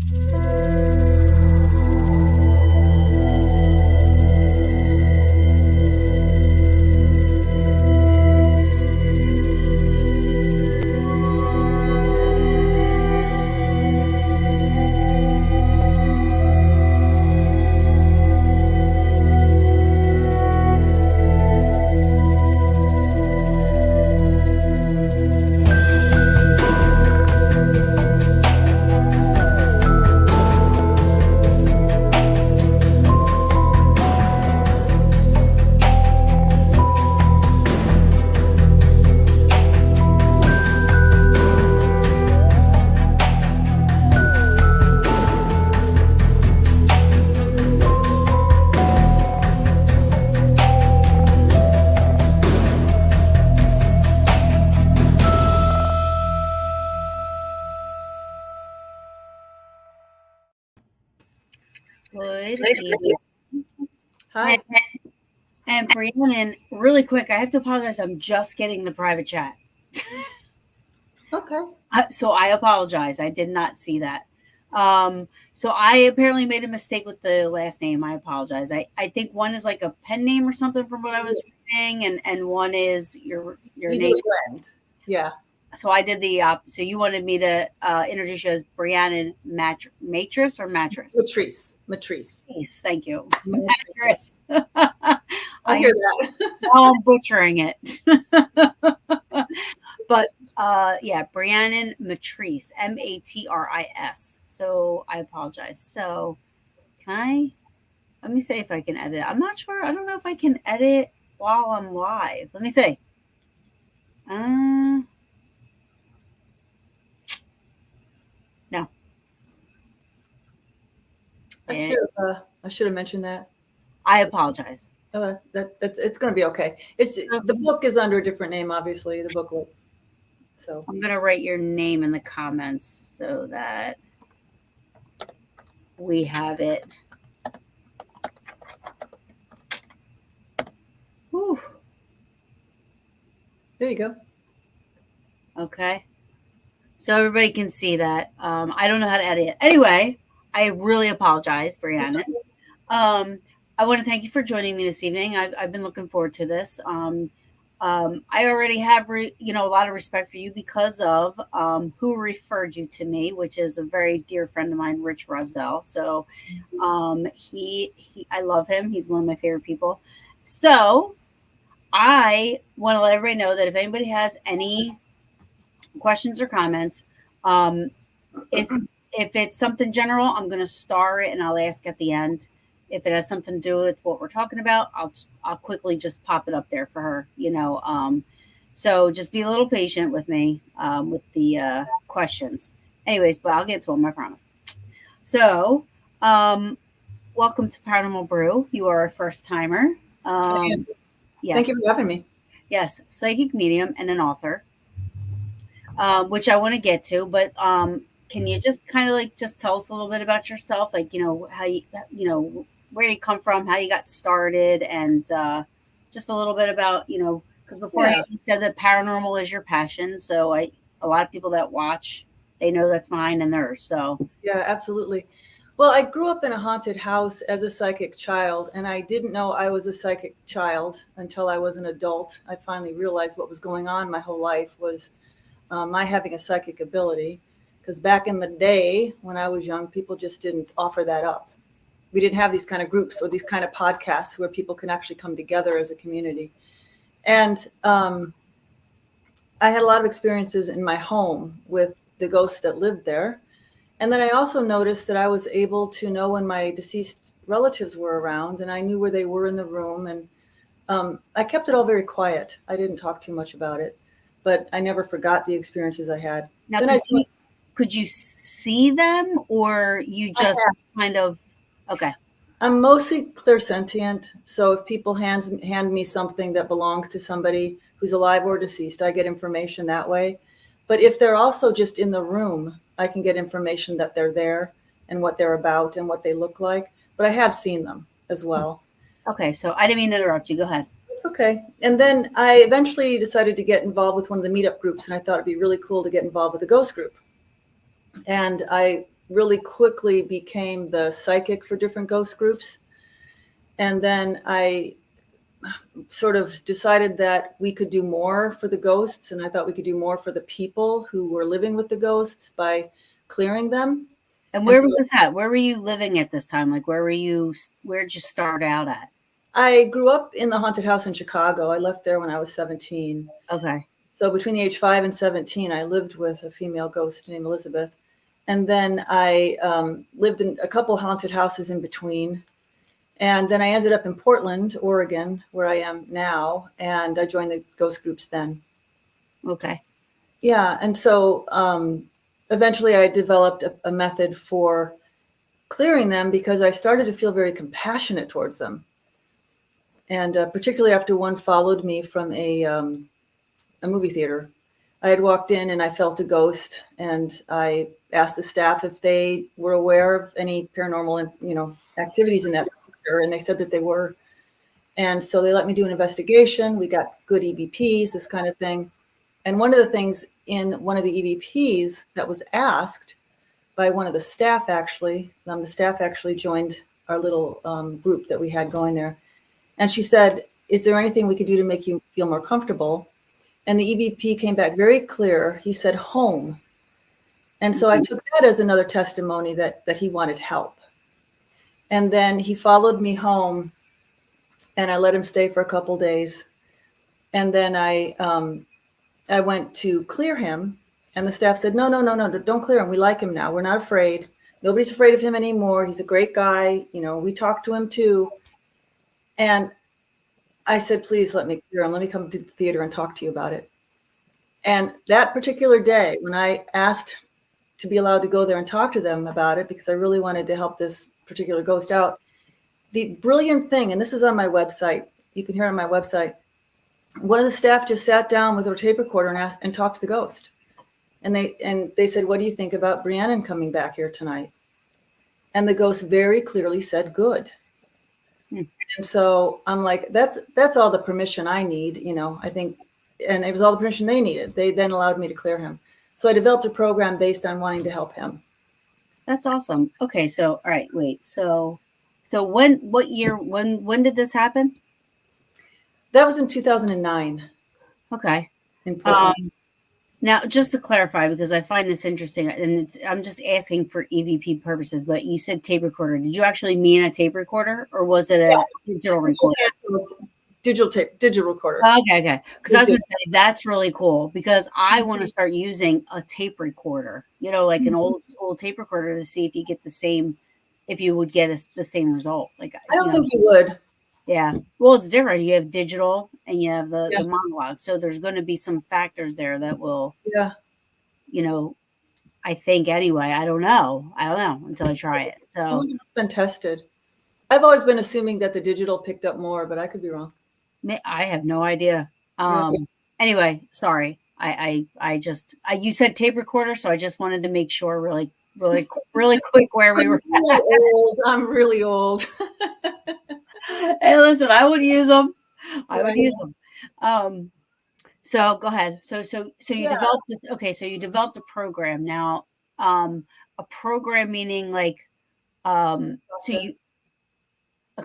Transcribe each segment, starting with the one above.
Good evening. Hi. And Breannan, really quick, I have to apologize. I'm just getting the private chat. Okay. So I apologize. I did not see that. So I apparently made a mistake with the last name. I apologize. I think one is like a pen name or something from what I was reading, and one is your name. Blend. Yeah. So I did the so you wanted me to introduce you as Breannan Mattress or Mattress? Matrice. Yes, thank you. Mattress. I hear that. Oh, I'm butchering it. But yeah, Breannan Mattrice, Matris. So I apologize. So let me see if I can edit. I'm not sure. I don't know if I can edit while I'm live. Let me see. No. I should have mentioned that. I apologize. Oh, it's going to be okay. The book is under a different name, obviously, the booklet. So I'm going to write your name in the comments so that we have it. Whew. There you go. Okay. So everybody can see that. I don't know how to edit it. Anyway, I really apologize, Breannan. I want to thank you for joining me this evening. I've been looking forward to this. I already have, a lot of respect for you because of who referred you to me, which is a very dear friend of mine, Rich Rusdell. So I love him. He's one of my favorite people. So I want to let everybody know that if anybody has any questions or comments, if it's something general, I'm going to star it and I'll ask at the end. If it has something to do with what we're talking about, I'll quickly just pop it up there for her, So just be a little patient with me with the questions. Anyways, but I'll get to them, I promise. So, welcome to Paranormal Brew. You are a first timer. Yes. Thank you for having me. Yes, psychic medium and an author, which I want to get to, but can you just kind of just tell us a little bit about yourself? How you, where you come from, how you got started, and just a little bit about, because before you said that paranormal is your passion. So a lot of people that watch, they know that's mine and theirs. So yeah, absolutely. Well, I grew up in a haunted house as a psychic child, and I didn't know I was a psychic child until I was an adult. I finally realized what was going on my whole life was my having a psychic ability. Because back in the day when I was young, people just didn't offer that up. We didn't have these kind of groups or these kind of podcasts where people can actually come together as a community. And I had a lot of experiences in my home with the ghosts that lived there. And then I also noticed that I was able to know when my deceased relatives were around, and I knew where they were in the room. And I kept it all very quiet. I didn't talk too much about it, but I never forgot the experiences I had. Now, could you see them, or you just kind of, okay. I'm mostly clairsentient. So if people hand me something that belongs to somebody who's alive or deceased, I get information that way. But if they're also just in the room, I can get information that they're there and what they're about and what they look like. But I have seen them as well. Okay, so I didn't mean to interrupt you. Go ahead. It's okay. And then I eventually decided to get involved with one of the meetup groups, and I thought it'd be really cool to get involved with the ghost group. And I really quickly became the psychic for different ghost groups. And then I sort of decided that we could do more for the ghosts, and I thought we could do more for the people who were living with the ghosts by clearing them. And And where so was this at? Where were you living at this time? Like, where were you? Where'd you start out at? I grew up in the haunted house in Chicago. I left there when I was 17. Okay. So between the age 5 and 17, I lived with a female ghost named Elizabeth. And then I lived in a couple haunted houses in between. And then I ended up in Portland, Oregon, where I am now. And I joined the ghost groups then. Okay. Yeah. And so eventually I developed a method for clearing them because I started to feel very compassionate towards them. And particularly after one followed me from a movie theater. I had walked in and I felt a ghost, and I asked the staff if they were aware of any paranormal, activities in that picture, and they said that they were. And so they let me do an investigation. We got good EVPs, this kind of thing. And one of the things in one of the EVPs that was asked by one of the staff, the staff actually joined our little group that we had going there. And she said, "Is there anything we could do to make you feel more comfortable?" And the EVP came back very clear. He said, "Home." And so I took that as another testimony that he wanted help. And then he followed me home, and I let him stay for a couple days. And then I went to clear him, and the staff said, "No, no, no, no, don't clear him. We like him now. We're not afraid. Nobody's afraid of him anymore. He's a great guy. We talked to him too." And I said, "Please let me clear him. Let me come to the theater and talk to you about it." And that particular day, when I asked to be allowed to go there and talk to them about it, because I really wanted to help this particular ghost out, the brilliant thing, and this is on my website, you can hear it on my website, one of the staff just sat down with a tape recorder and talked to the ghost. And they said, "What do you think about Breannan coming back here tonight?" And the ghost very clearly said, "Good." And so I'm like, that's all the permission I need, I think, and it was all the permission they needed. They then allowed me to clear him. So I developed a program based on wanting to help him. That's awesome. Okay, so all right, wait. So what year when did this happen? That was in 2009 Okay. in Portland. Now, just to clarify, because I find this interesting, and I'm just asking for EVP purposes, but you said tape recorder. Did you actually mean a tape recorder, or was it a digital recorder? Digital recorder. Okay. Because I was going to say that's really cool because I want to start using a tape recorder, like an old tape recorder to see if you get if you would get the same result. Like I don't think you would. Yeah. Well, it's different. You have digital and you have the monologue. So there's going to be some factors there that will, I think anyway. I don't know until I try it. So it's been tested. I've always been assuming that the digital picked up more, but I could be wrong. I have no idea. Anyway, sorry. You said tape recorder, so I just wanted to make sure really quick where we were. I'm really old. Hey, listen, I would use them. So go ahead. So you developed this. Okay, so you developed a program. Now, a program meaning like,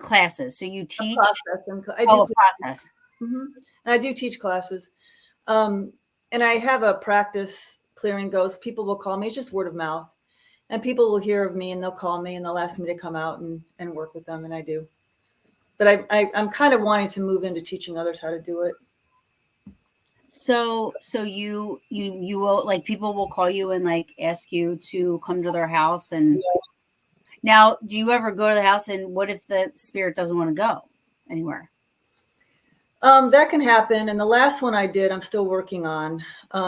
classes. So you teach process. I do process. Mm-hmm. And I do teach classes. And I have a practice clearing ghosts. People will call me. It's just word of mouth. And people will hear of me and they'll call me and they'll ask me to come out and work with them. And I do. But I'm kind of wanting to move into teaching others how to do it. So you will, like, people will call you and like ask you to come to their house. And now, do you ever go to the house, and what if the spirit doesn't want to go anywhere? That can happen. And the last one I did, I'm still working on,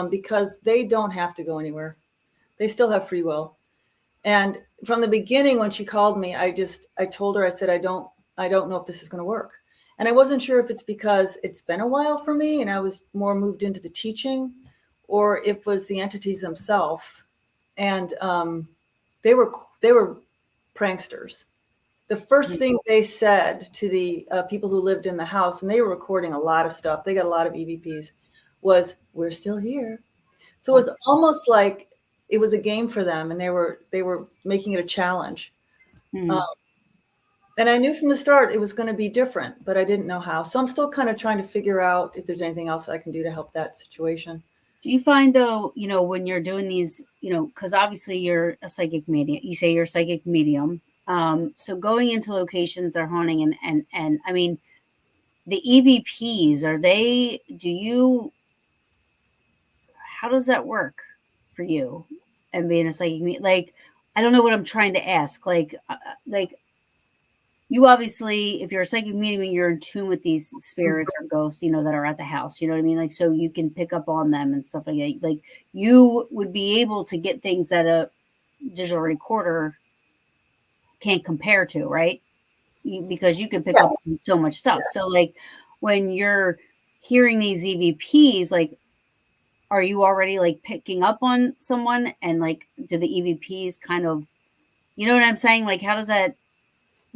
because they don't have to go anywhere. They still have free will. And from the beginning, when she called me, I told her, I said, I don't know if this is going to work. And I wasn't sure if it's because it's been a while for me and I was more moved into the teaching, or if it was the entities themselves. And they were pranksters. The first thing they said to the people who lived in the house, and they were recording a lot of stuff, they got a lot of EVPs, was, "We're still here." So it was almost like it was a game for them, and they were making it a challenge. Hmm. And I knew from the start it was going to be different, but I didn't know how. So I'm still kind of trying to figure out if there's anything else I can do to help that situation. Do you find though, when you're doing these, because obviously you're a psychic medium, you say you're a psychic medium. So going into locations they're haunting and I mean, the EVPs, do you, how does that work for you and being a psychic medium? Like, I don't know what I'm trying to ask. Like you obviously, if you're a psychic medium, you're in tune with these spirits or ghosts, that are at the house. You know what I mean? Like, so you can pick up on them and stuff like that. Like, you would be able to get things that a digital recorder can't compare to, right? Because you can pick Yeah. up so much stuff. So, like, when you're hearing these EVPs, like, are you already like picking up on someone? And like, do the EVPs kind of, you know what I'm saying? Like, how does that?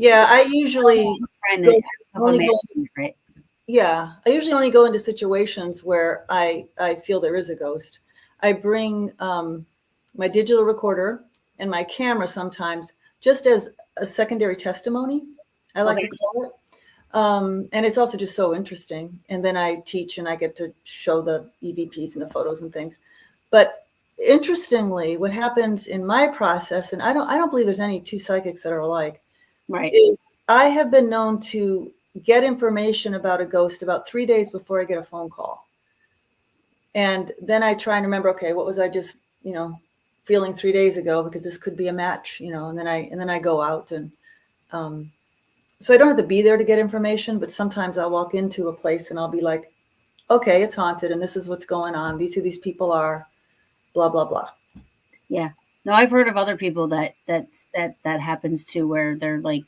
Yeah, I usually Trying to go, hope I'm only go asking it right. yeah, I usually only go into situations where I feel there is a ghost. I bring my digital recorder and my camera sometimes just as a secondary testimony, I like to Okay. call it. And it's also just so interesting. And then I teach and I get to show the EVPs and the photos and things. But interestingly, what happens in my process, and I don't believe there's any two psychics that are alike, Right. is I have been known to get information about a ghost about 3 days before I get a phone call. And then I try and remember, okay, what was I just, feeling 3 days ago, because this could be a match, and then I go out and so I don't have to be there to get information, but sometimes I'll walk into a place and I'll be like, okay, it's haunted and this is what's going on. These who these people are, blah, blah, blah. Yeah. No, I've heard of other people that happens to where they're like,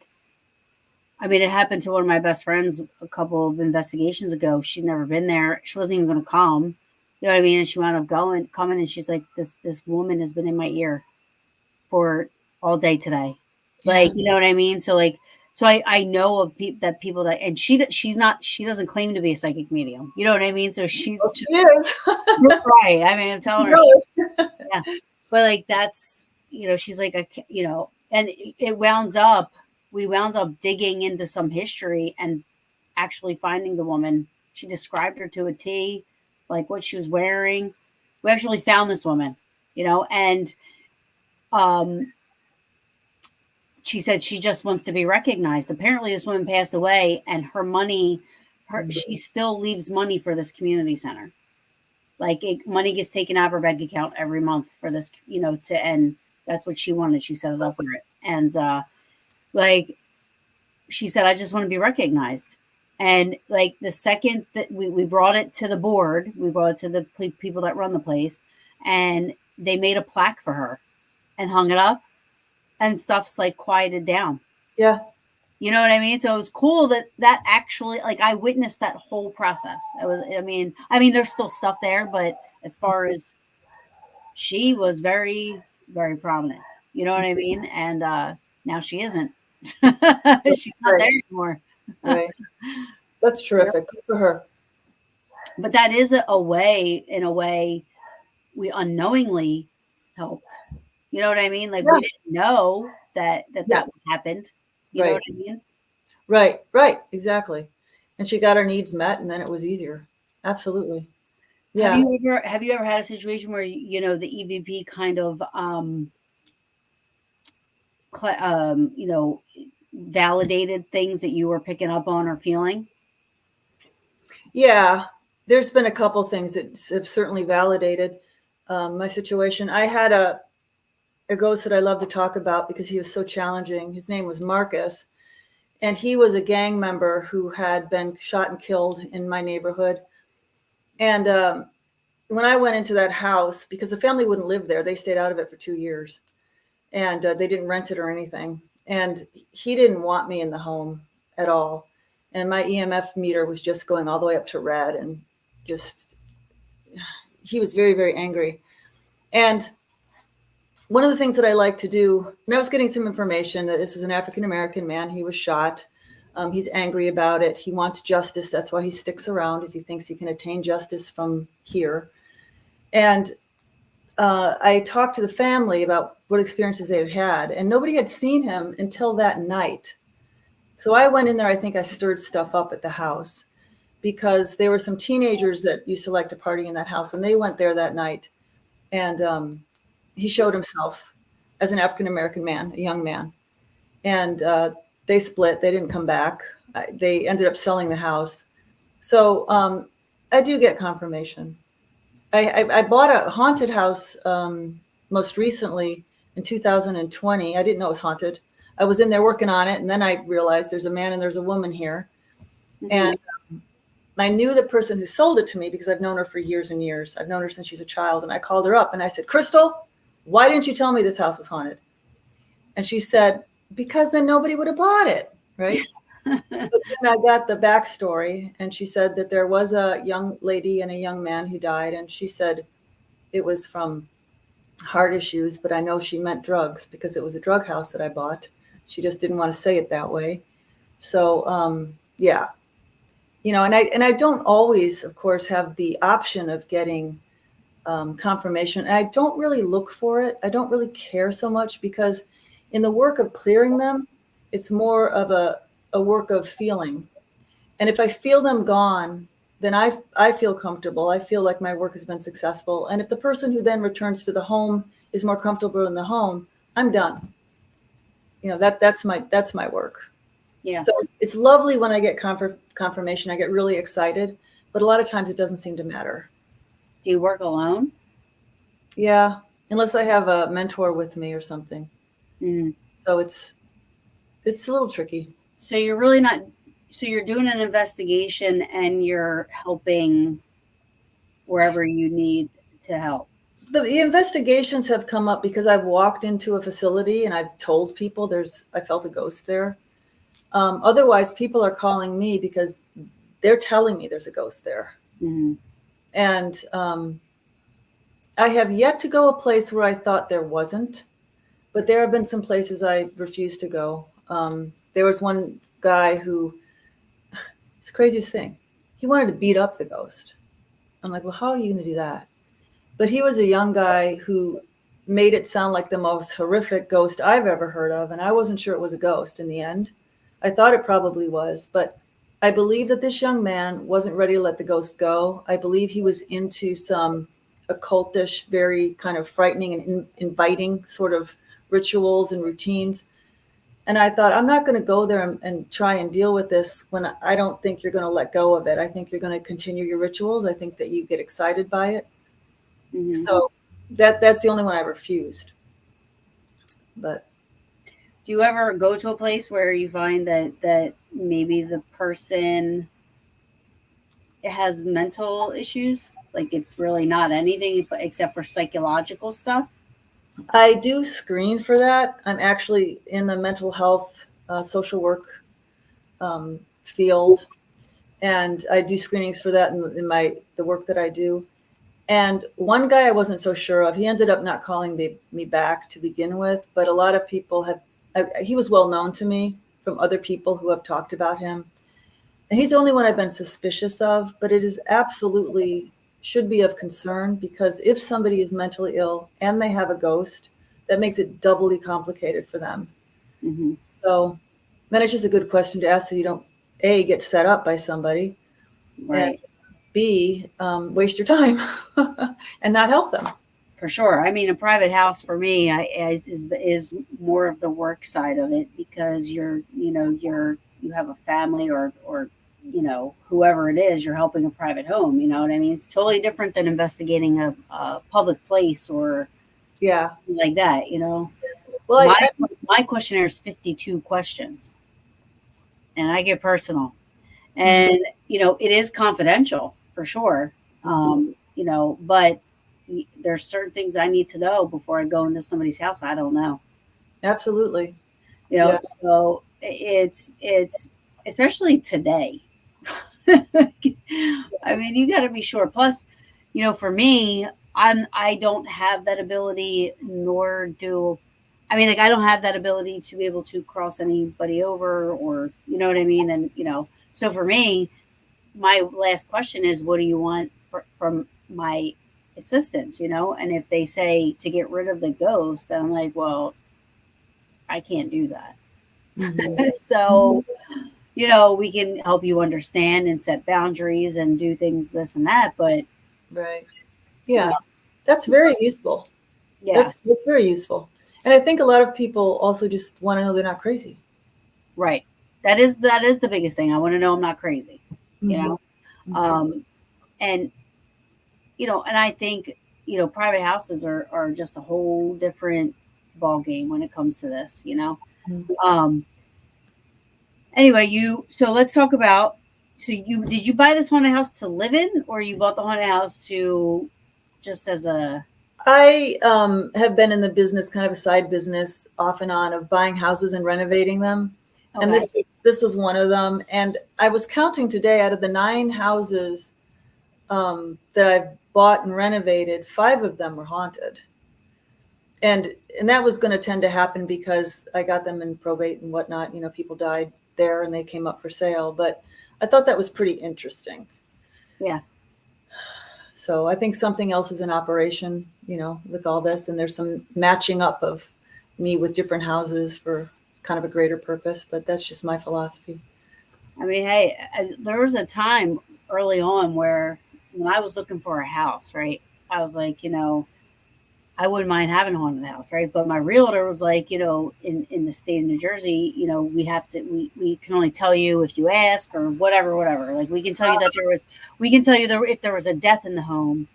I mean, it happened to one of my best friends a couple of investigations ago. She'd never been there. She wasn't even going to come. You know what I mean? And she wound up coming, and she's like, "This woman has been in my ear for all day today." Yeah. Like, you know what I mean? So like, so I know of people that, and she doesn't claim to be a psychic medium. You know what I mean? So she's Well, just she is. right. I mean, I'm telling her, Really? yeah. But like that's she's like and we wound up digging into some history and actually finding the woman. She described her to a T, like what she was wearing. We actually found this woman, and um she said she just wants to be recognized. Apparently this woman passed away and her money she still leaves money for this community center. Like money gets taken out of her bank account every month for this, to end. That's what she wanted. She set it up for it. And like she said, I just want to be recognized. And like the second that we brought it to the board, we brought it to the people that run the place, and they made a plaque for her and hung it up, and stuff's like quieted down. Yeah. You know what I mean? So it was cool that actually, like, I witnessed that whole process. I mean, there's still stuff there, but as far as she was very, very prominent. You know what I mean? And now she isn't. She's not Right. there anymore. Right. That's Yep. terrific. Good for her. But that is a way, in a way, we unknowingly helped. You know what I mean? Like Yeah. we didn't know that Yeah. happened. You know Right. what I mean? Right. Right. Exactly. And she got her needs met, and then it was easier. Absolutely. Have Yeah. you ever had a situation where the EVP kind of validated things that you were picking up on or feeling? Yeah. There's been a couple things that have certainly validated my situation. I had a ghost that I love to talk about because he was so challenging. His name was Marcus, and he was a gang member who had been shot and killed in my neighborhood. And when I went into that house, because the family wouldn't live there, they stayed out of it for 2 years, and they didn't rent it or anything. And he didn't want me in the home at all. And my EMF meter was just going all the way up to red, and just he was very, very angry. And one of the things that I like to do, and I was getting some information that this was an African American man. He was shot. He's angry about it. He wants justice. That's why he sticks around, as he thinks he can attain justice from here. And I talked to the family about what experiences they had had, and nobody had seen him until that night. So I went in there. I think I stirred stuff up at the house because there were some teenagers that used to like to party in that house, and they went there that night. And he showed himself as an African American man, a young man, and they split. They didn't come back. They ended up selling the house. So I do get confirmation. I bought a haunted house most recently in 2020. I didn't know it was haunted. I was in there working on it, and then I realized there's a man and there's a woman here. Mm-hmm. And I knew the person who sold it to me because I've known her for years and years. I've known her since she's a child. And I called her up and I said, Crystal, why didn't you tell me this house was haunted? And she said, because then nobody would have bought it, right? But then I got the backstory, and she said that there was a young lady and a young man who died, and she said it was from heart issues, but I know she meant drugs because it was a drug house that I bought. She just didn't want to say it that way. So, yeah. You know, and I don't always, of course, have the option of getting confirmation. And I don't really look for it. I don't really care so much because in the work of clearing them, it's more of a work of feeling. And if I feel them gone, then I feel comfortable. I feel like my work has been successful. And if the person who then returns to the home is more comfortable in the home, I'm done. You know, that's my work. Yeah. So it's lovely when I get confirmation. I get really excited, but a lot of times it doesn't seem to matter. Do you work alone? Yeah, unless I have a mentor with me or something. Mm. So it's a little tricky. So you're really not. So you're doing an investigation and you're helping wherever you need to help. The investigations have come up because I've walked into a facility and I've told people I felt a ghost there. Otherwise, people are calling me because they're telling me there's a ghost there. Mm-hmm. And I have yet to go a place where I thought there wasn't, but there have been some places I refused to go. There was one guy who, it's the craziest thing. He wanted to beat up the ghost. I'm like, well, how are you going to do that? But he was a young guy who made it sound like the most horrific ghost I've ever heard of. And I wasn't sure it was a ghost in the end. I thought it probably was, but I believe that this young man wasn't ready to let the ghost go. I believe he was into some occultish, very kind of frightening and inviting sort of rituals and routines. And I thought, I'm not going to go there and try and deal with this when I don't think you're going to let go of it. I think you're going to continue your rituals. I think that you get excited by it. Mm-hmm. So that's the only one I refused. But do you ever go to a place where you find that maybe the person has mental issues? Like it's really not anything except for psychological stuff? I do screen for that. I'm actually in the mental health, social work field, and I do screenings for that in the work that I do. And one guy I wasn't so sure of. He ended up not calling me back to begin with, but a lot of people he was well known to me from other people who have talked about him. And he's the only one I've been suspicious of, but it is absolutely should be of concern because if somebody is mentally ill and they have a ghost, that makes it doubly complicated for them. Mm-hmm. So then it's just a good question to ask so you don't, A, get set up by somebody, right, and B, waste your time and not help them. For sure. I mean, a private house for me is more of the work side of it because you have a family or whoever it is, you're helping a private home. You know what I mean? It's totally different than investigating a public place or something like that. Well, my questionnaire is 52 questions, and I get personal, and it is confidential for sure. But there's certain things I need to know before I go into somebody's house. I don't know. Absolutely. So it's especially today. I mean, you got to be sure. Plus, for me, I don't have that ability, nor do I don't have that ability to be able to cross anybody over, or you know what I mean. And so for me, my last question is, what do you want from my assistance, and if they say to get rid of the ghost, then I'm like, well, I can't do that. Mm-hmm. So, we can help you understand and set boundaries and do things, this and that. But, Right. you Yeah. know, That's very useful. yeah, That's very useful. And I think a lot of people also just want to know they're not crazy. right. That is the biggest thing. I want to know I'm not crazy, you Mm-hmm. know? Mm-hmm. Um, and, and I think, private houses are just a whole different ball game when it comes to this. Um, anyway, so let's talk about, so did you buy this haunted house to live in, or you bought the haunted house to just as a, I have been in the business, kind of a side business, off and on, of buying houses and renovating them, and okay, this was one of them. And I was counting today, out of the 9 houses that I've bought and renovated, 5 of them were haunted, and that was going to tend to happen because I got them in probate and whatnot. People died there and they came up for sale, but I thought that was pretty interesting. yeah. So I think something else is in operation, with all this, and there's some matching up of me with different houses for kind of a greater purpose. But that's just my philosophy. I mean, hey, there was a time early on where when I was looking for a house, right? I was like, I wouldn't mind having a haunted house, right? But my realtor was like, in the state of New Jersey, we can only tell you if you ask or whatever, whatever. Like we can tell you that we can tell you if there was a death in the home,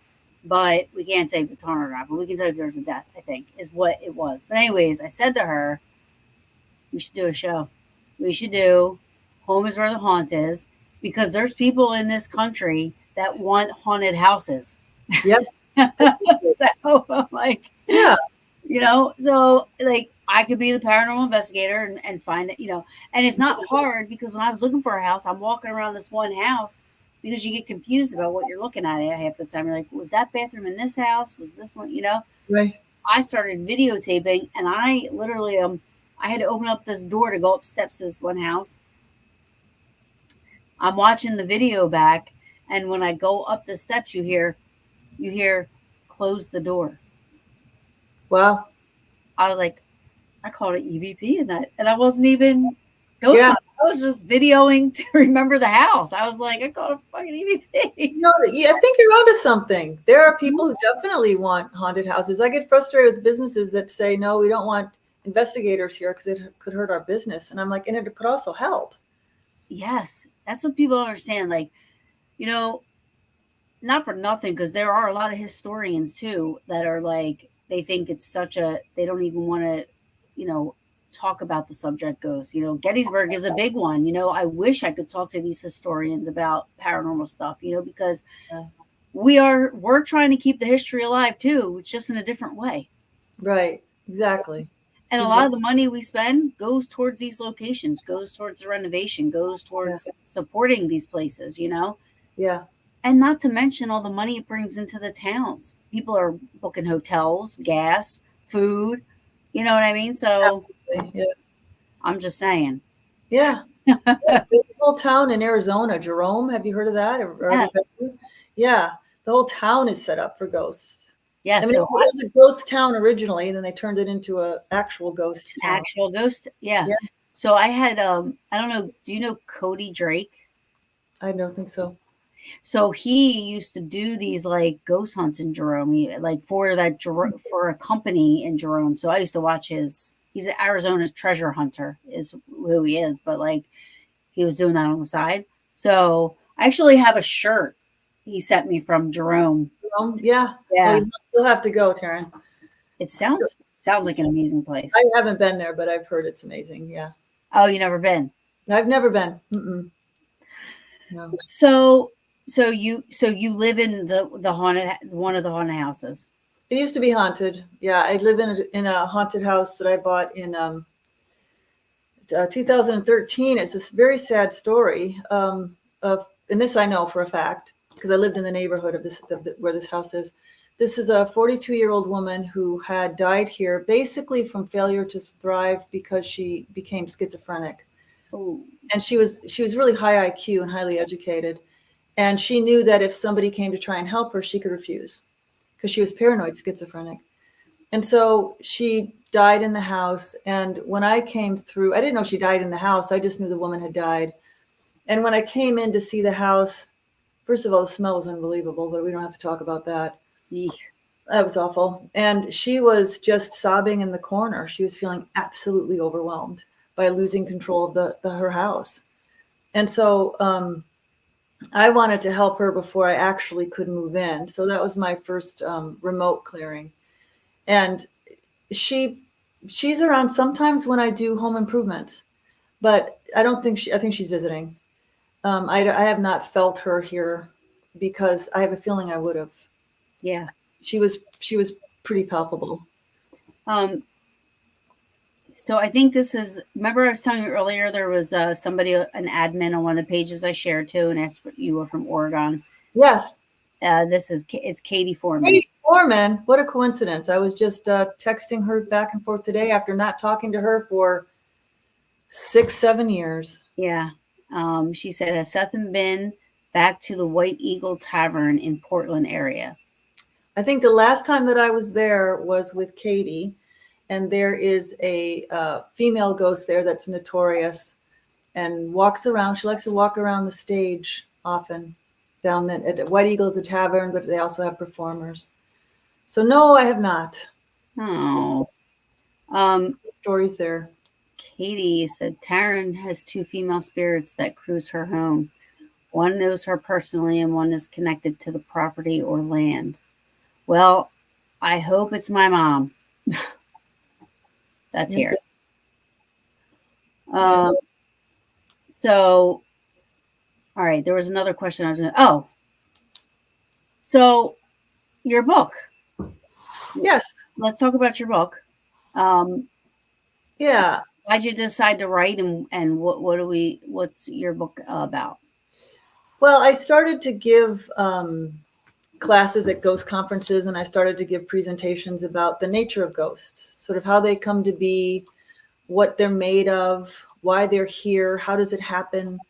but we can't say if it's haunted or not. But we can tell you if there's a death. I think is what it was. But anyways, I said to her, we should do a show. We should do Home is Where the Haunt Is, because there's people in this country that want haunted houses. Yep. So I'm like, Yeah. so like I could be the paranormal investigator and find it, and it's not hard because when I was looking for a house, I'm walking around this one house because you get confused about what you're looking at half the time. You're like, was that bathroom in this house? Was this one, Right. I started videotaping and I literally I had to open up this door to go up steps to this one house. I'm watching the video back, and when I go up the steps, you hear close the door. Wow. I was like, I called it EVP in that, and I wasn't even ghost Yeah. hunting. I was just videoing to remember the house. I was like, I called it fucking EVP. Yeah, I think you're onto something. There are people who definitely want haunted houses. I get frustrated with businesses that say, no, we don't want investigators here because it could hurt our business. And I'm like, and it could also help. Yes, that's what people understand. Like, you know, not for nothing, because there are a lot of historians too that are like, they think it's they don't even want to, you know, talk about the subject ghosts. Gettysburg is a big one. I wish I could talk to these historians about paranormal stuff, because we're trying to keep the history alive too. It's just in a different way. Right. Exactly. And a lot Exactly. of the money we spend goes towards these locations, goes towards the renovation, goes towards supporting these places. Yeah. And not to mention all the money it brings into the towns. People are booking hotels, gas, food. You know what I mean? So Yeah. I'm just saying. Yeah. There's a whole town in Arizona, Jerome. Have you heard of that? Or have you Yes. been there? Yeah. The whole town is set up for ghosts. Yes. I mean, it So was a ghost town originally, and then they turned it into an actual ghost town. actual ghost. Yeah. Yeah. So I had I don't know, do you know Cody Drake? I don't think so. So he used to do these like ghost hunts in Jerome, like for a company in Jerome. So I used to watch he's an Arizona's treasure hunter is who he is, but like he was doing that on the side. So I actually have a shirt he sent me from Jerome. Jerome? Yeah. Yeah. Well, you'll have to go, Taryn. It sounds like an amazing place. I haven't been there, but I've heard it's amazing. Yeah. Oh, you never been? I've never been. Mm-mm. No. So you live in the haunted one of the haunted houses. It used to be haunted. Yeah, I live in a haunted house that I bought in 2013. It's a very sad story and this I know for a fact because I lived in the neighborhood of where this house is. This is a 42-year-old woman who had died here basically from failure to thrive because she became schizophrenic. Ooh. And she was really high IQ and highly educated. And she knew that if somebody came to try and help her, she could refuse because she was paranoid schizophrenic. And so she died in the house. And when I came through, I didn't know she died in the house. I just knew the woman had died. And when I came in to see the house, first of all, the smell was unbelievable, but we don't have to talk about that. Eek. That was awful. And she was just sobbing in the corner. She was feeling absolutely overwhelmed by losing control of her house. And so I wanted to help her before I actually could move in. So that was my first remote clearing. And she's around sometimes when I do home improvements, but I don't think I think she's visiting. I have not felt her here because I have a feeling I would have. Yeah. She was pretty palpable. So I think this is. Remember, I was telling you earlier there was somebody, an admin on one of the pages I shared too, and asked you were from Oregon. Yes. It's Katie Foreman. Katie Foreman. What a coincidence! I was just texting her back and forth today after not talking to her for 6-7 years. Yeah. She said, has Sethyn been back to the White Eagle Tavern in Portland area? I think the last time that I was there was with Katie, and there is a female ghost there that's notorious and walks around. She likes to walk around the stage often. Down at White Eagle is a tavern, but they also have performers. So no, I have not. Oh. Stories there. Katie said Taryn has 2 female spirits that cruise her home. One knows her personally and one is connected to the property or land. Well, I hope it's my mom. That's here. So, all right, there was another question I was going to. So your book. Yes. Let's talk about your book. Yeah. Why'd you decide to write, and what's your book about? Well, I started to give classes at ghost conferences, and I started to give presentations about the nature of ghosts, sort of how they come to be, what they're made of, why they're here, how does it happen,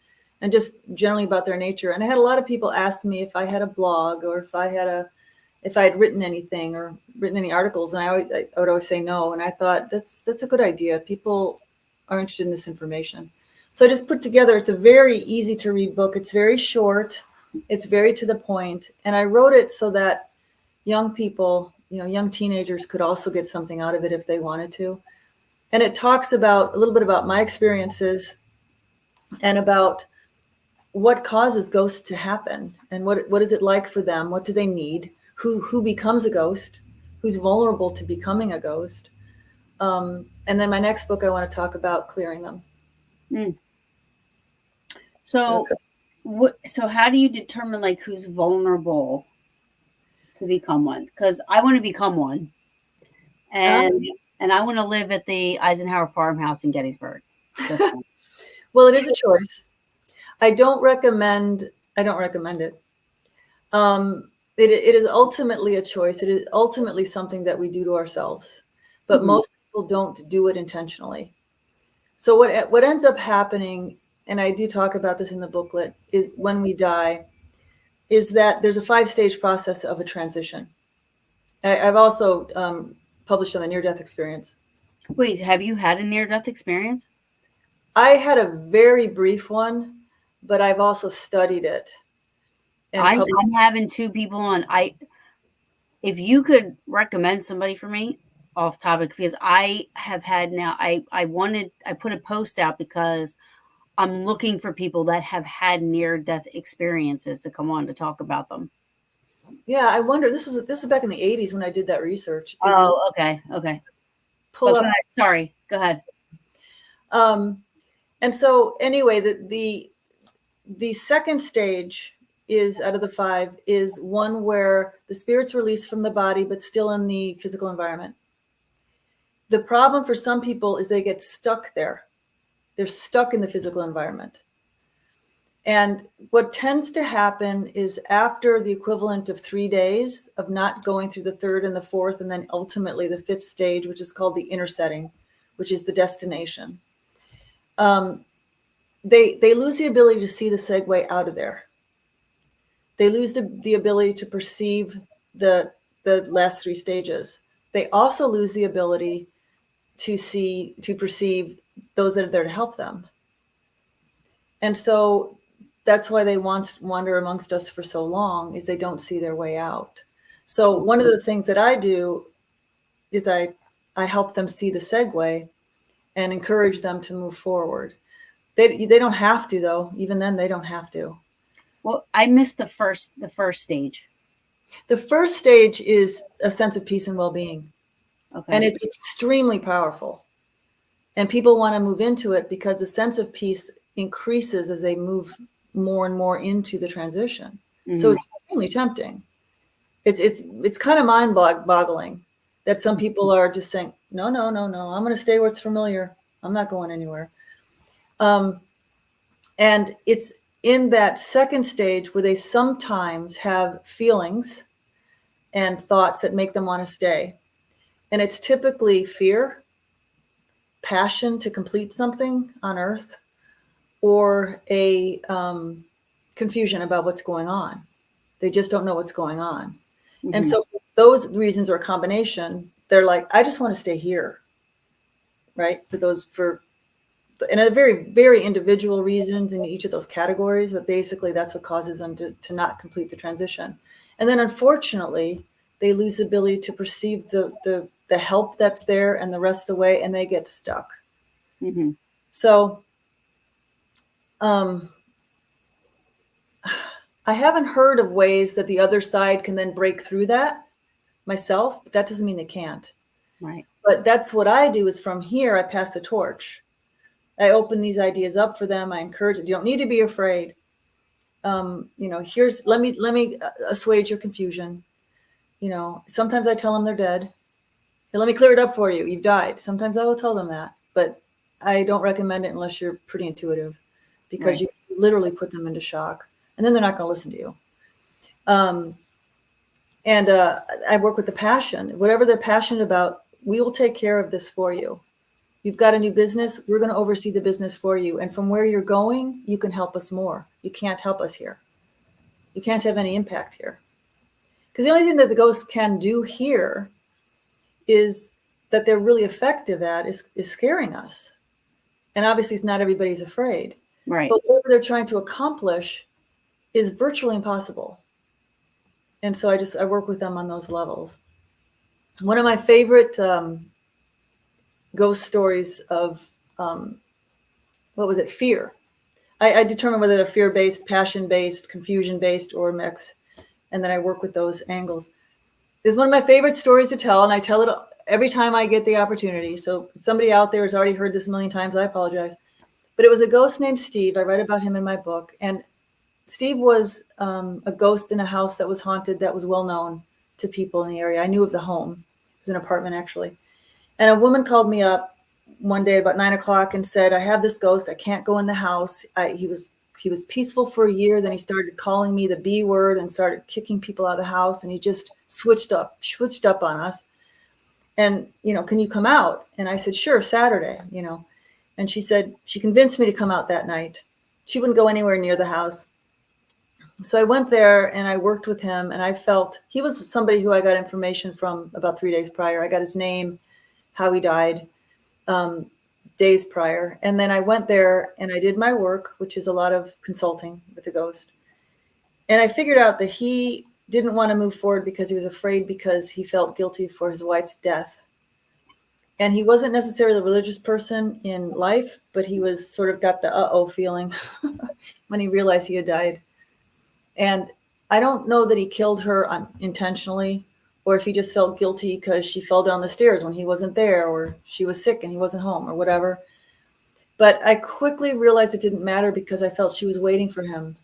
and just generally about their nature. And I had a lot of people ask me if I had a blog or if I had written anything or written any articles, and I would always say no. And I thought that's a good idea. People are interested in this information. So I just put together, it's a very easy to read book. It's very short. It's very to the point. And I wrote it so that young people, young teenagers could also get something out of it if they wanted to. And it talks about a little bit about my experiences and about what causes ghosts to happen and what is it like for them? What do they need? Who becomes a ghost? Who's vulnerable to becoming a ghost? And then my next book, I want to talk about clearing them. So how do you determine who's vulnerable to become one? Because I want to become one, and I want to live at the Eisenhower farmhouse in Gettysburg. Well, it is a choice. I don't recommend it. It is ultimately a choice. It is ultimately something that we do to ourselves, but most people don't do it intentionally. So what ends up happening, and I do talk about this in the booklet, is when we die, is that there's a 5-stage process of a transition. I've also published on the near-death experience. Wait, have you had a near-death experience? I had a very brief one, but I've also studied it. I'm having 2 people on. If you could recommend somebody for me off topic, because I have had now, I put a post out because I'm looking for people that have had near-death experiences to come on to talk about them. Yeah, I wonder. This is back in the 80s when I did that research. Oh, okay. Pull up. Go ahead. Sorry, go ahead. And so anyway, the second stage is out of the 5 is one where the spirit's released from the body, but still in the physical environment. The problem for some people is they get stuck there. They're stuck in the physical environment. And what tends to happen is after the equivalent of 3 days of not going through the 3rd and the 4th, and then ultimately the 5th stage, which is called the inner setting, which is the destination, they lose the ability to see the segue out of there. They lose the ability to perceive the the last three stages. They also lose the ability to perceive those that are there to help them. And so that's why they wander amongst us for so long, is they don't see their way out. So one of the things that I do is I help them see the segue and encourage them to move forward. They don't have to, though. Even then, they don't have to. Well, I missed the first stage. The first stage is a sense of peace and well-being. Okay. And it's extremely powerful. And people want to move into it because the sense of peace increases as they move more and more into the transition. Mm-hmm. So it's extremely tempting. It's kind of mind-boggling that some people are just saying, no, I'm going to stay where it's familiar. I'm not going anywhere. And it's in that second stage where they sometimes have feelings and thoughts that make them want to stay. And it's typically fear, passion to complete something on earth, or a confusion about what's going on. They just don't know what's going on. Mm-hmm. And so for those reasons, or a combination, they're like, I just want to stay here. Right? And a very, very individual reasons in each of those categories, but basically that's what causes them to not complete the transition. And then unfortunately, they lose the ability to perceive the help that's there and the rest of the way, and they get stuck. Mm-hmm. So I haven't heard of ways that the other side can then break through that myself, but that doesn't mean they can't. Right. But that's what I do, is from here, I pass the torch. I open these ideas up for them. I encourage it. You don't need to be afraid. Let me assuage your confusion. Sometimes I tell them they're dead. Hey, let me clear it up for you. You've died. Sometimes I will tell them that, but I don't recommend it unless you're pretty intuitive, because you literally put them into shock, and then they're not going to listen to you. And I work with the passion. Whatever they're passionate about, we will take care of this for you. You've got a new business, we're going to oversee the business for you. And from where you're going, you can help us more. You can't help us here. You can't have any impact here. Because the only thing that the ghosts can do here is that they're really effective at is scaring us. And obviously, it's not everybody's afraid. Right. But whatever they're trying to accomplish is virtually impossible. And so I work with them on those levels. One of my favorite ghost stories of fear. I determine whether they're fear-based, passion-based, confusion-based, or a mix, and then I work with those angles. This is one of my favorite stories to tell, and I tell it every time I get the opportunity. So if somebody out there has already heard this a million times, I apologize. But it was a ghost named Steve. I write about him in my book, and Steve was a ghost in a house that was haunted, that was well known to people in the area. I knew of the home. It was an apartment, actually. And a woman called me up one day about 9:00 and said, I have this ghost. I can't go in the house. He was peaceful for a year. Then he started calling me the B word and started kicking people out of the house. And he just switched up on us. And, can you come out? And I said, sure, Saturday, And she said, she convinced me to come out that night. She wouldn't go anywhere near the house. So I went there and I worked with him, and I felt he was somebody who I got information from about 3 days prior. I got his name, how he died, days prior. And then I went there and I did my work, which is a lot of consulting with the ghost. And I figured out that he didn't want to move forward because he was afraid, because he felt guilty for his wife's death. And he wasn't necessarily a religious person in life, but he was sort of got the uh-oh feeling when he realized he had died. And I don't know that he killed her intentionally, or if he just felt guilty because she fell down the stairs when he wasn't there, or she was sick and he wasn't home, or whatever. But I quickly realized it didn't matter, because I felt she was waiting for him.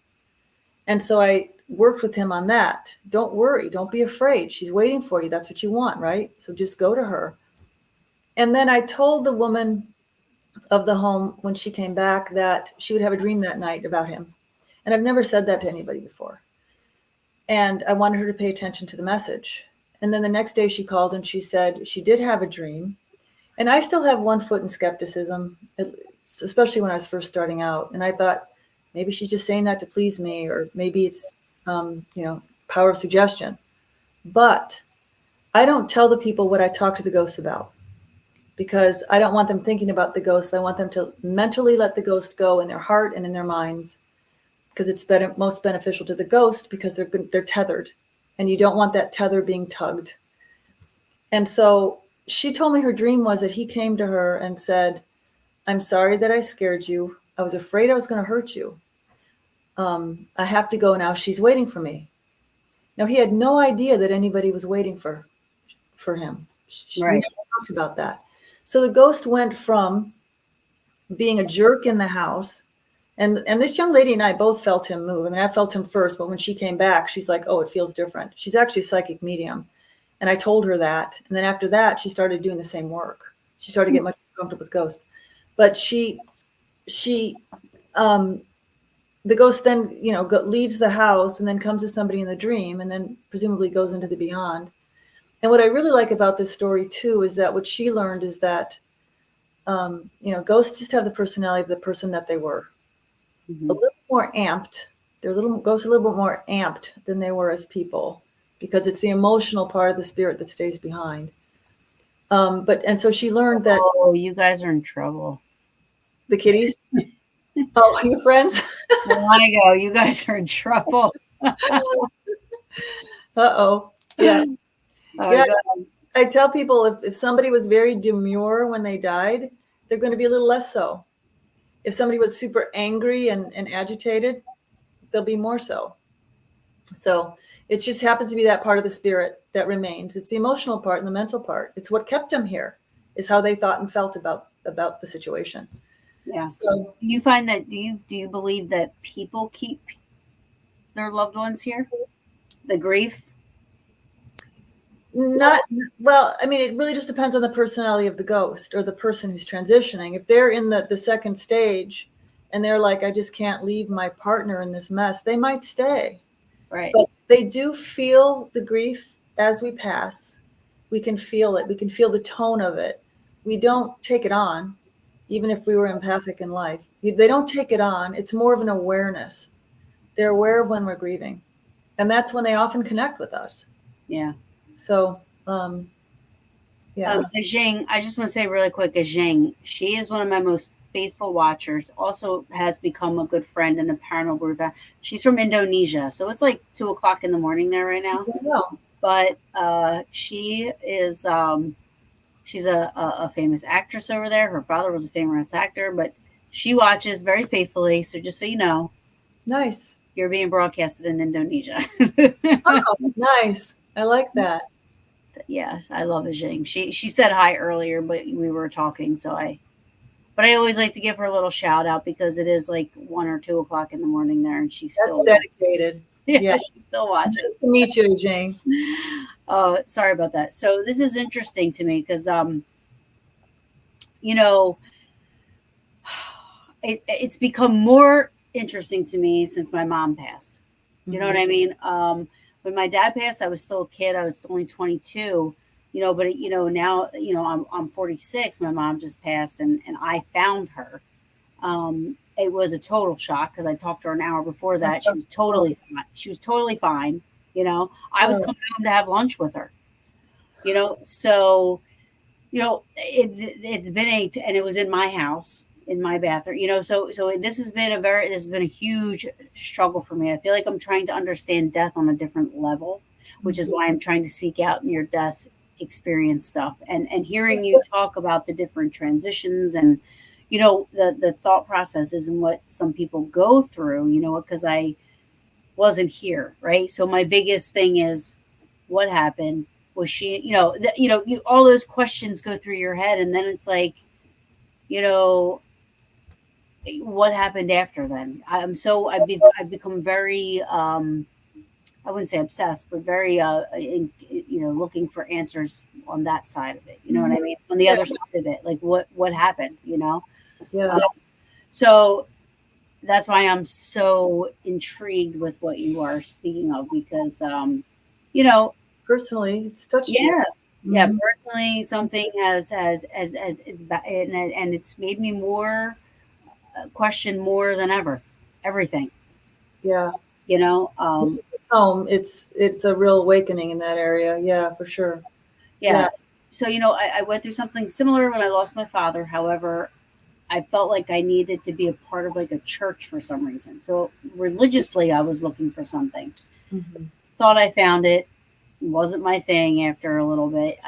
And so I worked with him on that. Don't worry. Don't be afraid. She's waiting for you. That's what you want, right? So just go to her. And then I told the woman of the home when she came back that she would have a dream that night about him. And I've never said that to anybody before. And I wanted her to pay attention to the message. And then the next day she called and she said she did have a dream. And I still have one foot in skepticism, especially when I was first starting out. And I thought, maybe she's just saying that to please me, or maybe it's, power of suggestion. But I don't tell the people what I talk to the ghosts about because I don't want them thinking about the ghost. I want them to mentally let the ghost go in their heart and in their minds because it's better, most beneficial to the ghost because they're tethered, and you don't want that tether being tugged. And so she told me her dream was that he came to her and said, "I'm sorry that I scared you. I was afraid I was going to hurt you. I have to go now. She's waiting for me." Now he had no idea that anybody was waiting for him. We Right. never talked about that. So the ghost went from being a jerk in the house, and this young lady and I both felt him move. I mean, I felt him first, but when she came back, she's like, "Oh, it feels different." She's actually a psychic medium, and I told her that. And then after that, she started doing the same work. She started to get much more comfortable with ghosts. But she, um, the ghost then, leaves the house and then comes to somebody in the dream, and then presumably goes into the beyond. And what I really like about this story too is that what she learned is that ghosts just have the personality of the person that they were. A Mm-hmm. little more amped. They're little ghosts a little bit more amped than they were as people because it's the emotional part of the spirit that stays behind. But and so she learned that Oh, you guys are in trouble. the kitties. Oh, your friends. I go. You guys are in trouble. Uh-oh. Yeah. Yeah. Go. I tell people if somebody was very demure when they died, they're going to be a little less so. If somebody was super angry and agitated, they'll be more so. So it just happens to be that part of the spirit that remains. It's the emotional part and the mental part. It's what kept them here, is how they thought and felt about the situation. Yeah. So Do you find that? Do you believe that people keep their loved ones here? The grief. not well, I mean, it really just depends on the personality of the ghost or the person who's transitioning. If they're in the second stage and they're like, "I just can't leave my partner in this mess," they might stay. Right. But they do feel the grief as we pass. We can feel it. We can feel the tone of it. We don't take it on, even if we were empathic in life. They don't take it on. It's more of an awareness. They're aware of when we're grieving. And that's when they often connect with us. Yeah. So, yeah. Ajing, I just want to say really quick, Ajing, she is one of my most faithful watchers. Also has become a good friend and a paranormal brew. She's from Indonesia, so it's like 2 o'clock in the morning there right now. Well, But she is she's a famous actress over there. Her father was a famous actor, but she watches very faithfully. So just so you know, nice. you're being broadcasted in Indonesia. Oh, nice. I like that. So, yeah, I love Ajing. She said hi earlier, but we were talking, but I always like to give her a little shout out because it is like 1 or 2 o'clock in the morning there, and she's That's still dedicated. yeah, Yeah. she still watches. Nice to meet you, Jane. Oh, sorry about that. So this is interesting to me because you know, it's become more interesting to me since my mom passed. You know what I mean? When my dad passed, I was still a kid. I was only 22. But now I'm 46. My mom just passed, and I found her. It was a total shock because I talked to her an hour before that. She was totally fine. She was totally fine. I was Oh, coming home to have lunch with her. So it's been and it was in my house in my bathroom. So this has been a huge struggle for me. I feel like I'm trying to understand death on a different level, which is why I'm trying to seek out near death experience stuff and hearing you talk about the different transitions and the thought processes and what some people go through, because I wasn't here, right? So my biggest thing is what happened. Was she, all those questions go through your head, and then it's like, you know, what happened after then? I've become very, I wouldn't say obsessed, but very, looking for answers on that side of it. You know what I mean? On the yeah, other side of it, like what happened? yeah. Um, so that's why I'm so intrigued with what you are speaking of because, you know, Personally, it's touched you. yeah, yeah. Mhm. Personally, something has and it's made me more question more than ever everything. Yeah. You know, It's home. It's a real awakening in that area. Yeah, for sure. Yeah. So, I went through something similar when I lost my father. However, I felt like I needed to be a part of like a church for some reason. So religiously, I was looking for something. Mm-hmm. Thought I found it. Wasn't my thing after a little bit.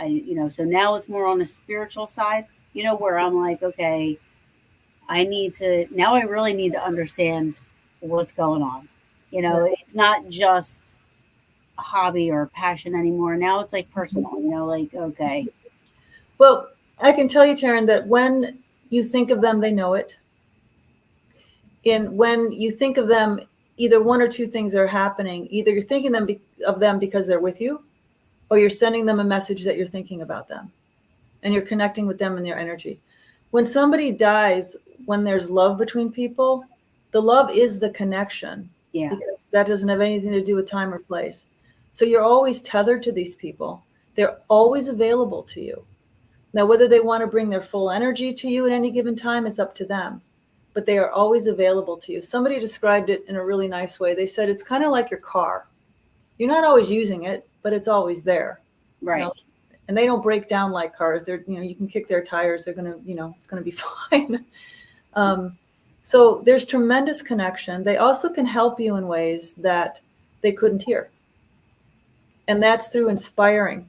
So now it's more on the spiritual side, where I'm like, okay, now I really need to understand what's going on. It's not just a hobby or a passion anymore. Now it's like personal, like, okay. Well, I can tell you, Taryn, that when you think of them, they know it. And when you think of them, either one or two things are happening. Either you're thinking of them because they're with you, or you're sending them a message that you're thinking about them and you're connecting with them in their energy. When somebody dies, when there's love between people, the love is the connection, Yeah. because that doesn't have anything to do with time or place. So you're always tethered to these people. They're always available to you. Now, whether they want to bring their full energy to you at any given time, it's up to them. But they are always available to you. Somebody described it in a really nice way. They said it's kind of like your car. You're not always using it, but it's always there. Right. You know? And they don't break down like cars. They're, you can kick their tires. They're going to, it's going to be fine. So there's tremendous connection. They also can help you in ways that they couldn't hear. And that's through inspiring.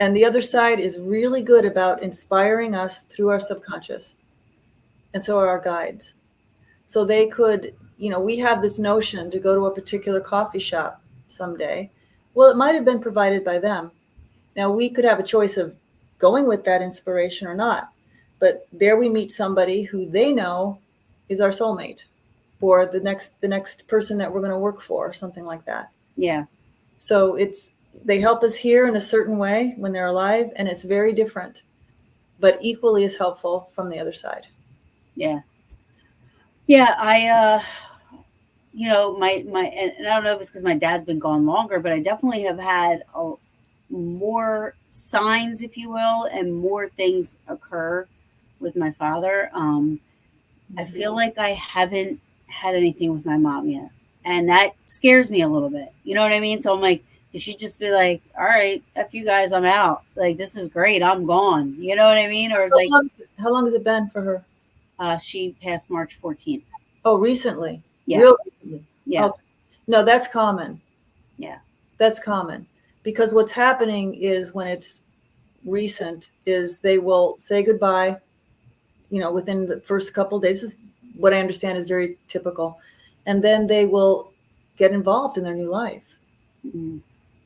And the other side is really good about inspiring us through our subconscious. And so are our guides. So they could, we have this notion to go to a particular coffee shop someday. Well, it might have been provided by them. Now, we could have a choice of going with that inspiration or not. But there we meet somebody who they know is our soulmate, or the next person that we're going to work for, or something like that. Yeah. So they help us here in a certain way when they're alive, and it's very different, but equally as helpful from the other side. Yeah. Yeah. And I don't know if it's because my dad's been gone longer, but I definitely have had more signs, if you will, and more things occur with my father. I feel like I haven't had anything with my mom yet, and that scares me a little bit. You know what I mean? So I'm like, did she just be like, "All right, f you guys, I'm out. Like, this is great, I'm gone." You know what I mean? Or it's like, how long has it been for her? She passed March 14th. Oh, recently. Yeah. Real recently. Yeah. Okay. No, that's common. Yeah. That's common, because what's happening is when it's recent is they will say goodbye, within the first couple of days. This is what I understand is very typical. And then they will get involved in their new life. Mm-hmm.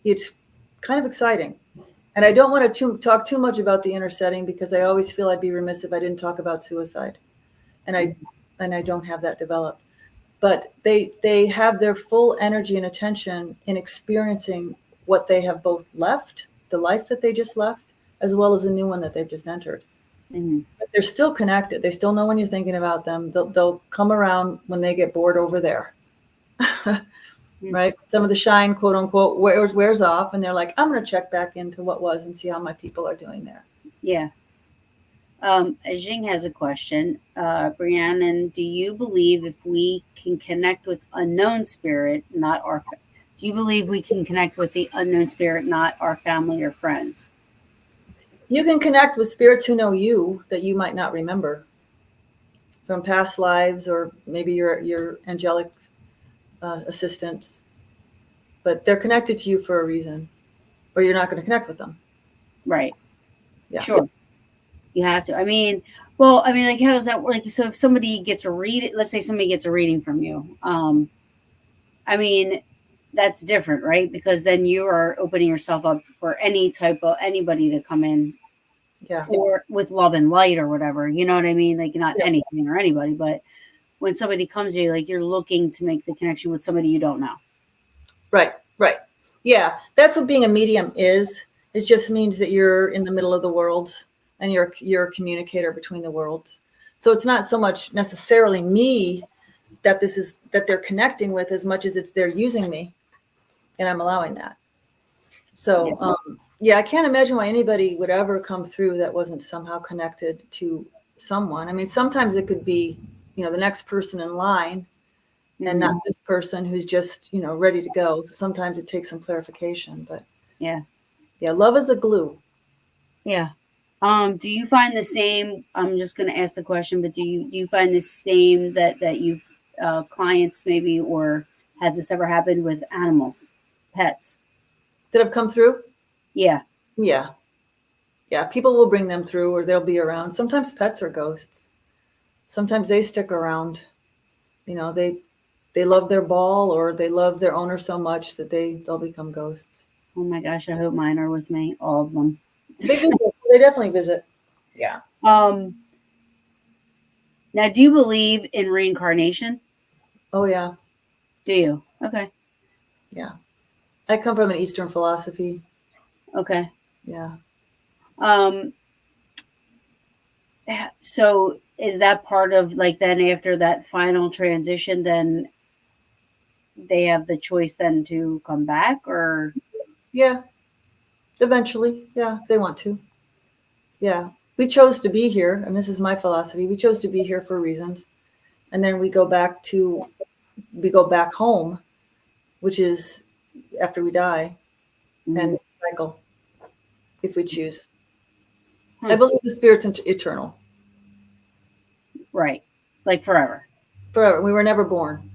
It's kind of exciting. And I don't want to talk too much about the inner setting, because I always feel I'd be remiss if I didn't talk about suicide. And I don't have that developed. But they have their full energy and attention in experiencing what they have both left, the life that they just left, as well as a new one that they've just entered. Mm-hmm. But they're still connected. They still know when you're thinking about them. They'll come around when they get bored over there. Right? Some of the shine, quote unquote, wears off, and they're like, I'm going to check back into what was and see how my people are doing there. Yeah. Jing has a question. Breannan, do you believe if we can connect with unknown spirit, not our, do you believe we can connect with the unknown spirit, not our family or friends? You can connect with spirits who know you that you might not remember from past lives, or maybe your angelic assistants, but they're connected to you for a reason, or you're not going to connect with them. Right. Yeah. Sure. You have to. Like, how does that work? Like, so if somebody gets a read, let's say somebody gets a reading from you, that's different, right? Because then you are opening yourself up for anybody to come in, yeah, or with love and light or whatever. You know what I mean? Like, not anything or anybody, but when somebody comes to you, like, you're looking to make the connection with somebody you don't know. Right. Yeah, that's what being a medium is. It just means that you're in the middle of the worlds, and you're a communicator between the worlds. So it's not so much necessarily me that they're connecting with, as much as they're using me, and I'm allowing that. So I can't imagine why anybody would ever come through that wasn't somehow connected to someone. I mean, sometimes it could be, the next person in line, and not this person who's just, ready to go. So sometimes it takes some clarification, but yeah, love is a glue. Yeah. Do you find the same? I'm just going to ask the question, but do you find the same that you've clients maybe, or has this ever happened with animals, pets? That have come through? Yeah. Yeah. Yeah. People will bring them through or they'll be around. Sometimes pets are ghosts. Sometimes they stick around. You know, they love their ball or they love their owner so much that they'll become ghosts. Oh my gosh, I hope mine are with me, all of them. They visit. They definitely visit. Yeah. um. Now, do you believe in reincarnation? Oh yeah. Do you? Okay. Yeah. I come from an Eastern philosophy. Okay. Yeah. Um. So is that part of like then after that final transition, then they have the choice then to come back, or Yeah. Eventually. Yeah. If they want to. Yeah. We chose to be here, and this is my philosophy. We chose to be here for reasons, and then we go back home, which is after we die, mm, and cycle if we choose. I huh, believe the spirit's eternal, right, like forever? forever. We were never born.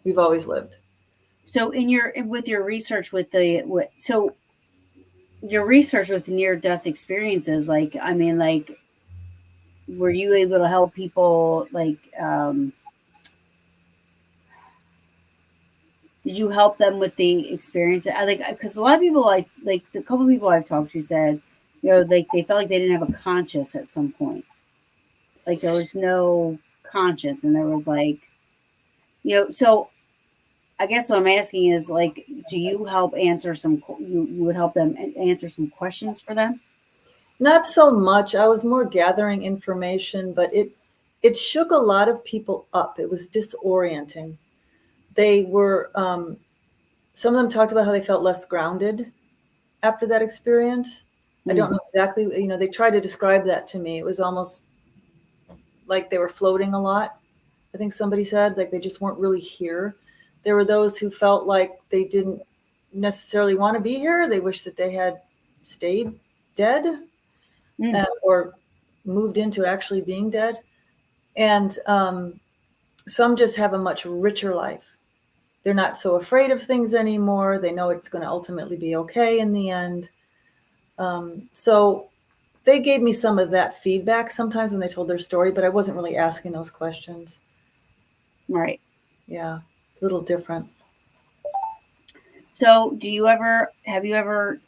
We've always lived. So in your with your research with the so your research with near death experiences, like I mean, like were you able to help people like did you help them with the experience? I like because a lot of people like the couple of people I've talked to said, like they felt like they didn't have a conscience at some point. Like there was no conscience, and there was like So I guess what I'm asking is like, do you help answer you would help them answer some questions for them? Not so much. I was more gathering information, but it shook a lot of people up. It was disorienting. They were some of them talked about how they felt less grounded after that experience. I Mm, don't know exactly, they tried to describe that to me. It was almost like they were floating a lot. I think somebody said like they just weren't really here. There were those who felt like they didn't necessarily want to be here. They wish that they had stayed dead mm, or moved into actually being dead. And some just have a much richer life. They're not so afraid of things anymore. They know it's going to ultimately be okay in the end. So they gave me some of that feedback sometimes when they told their story, but I wasn't really asking those questions. right. Yeah, it's a little different. So have you ever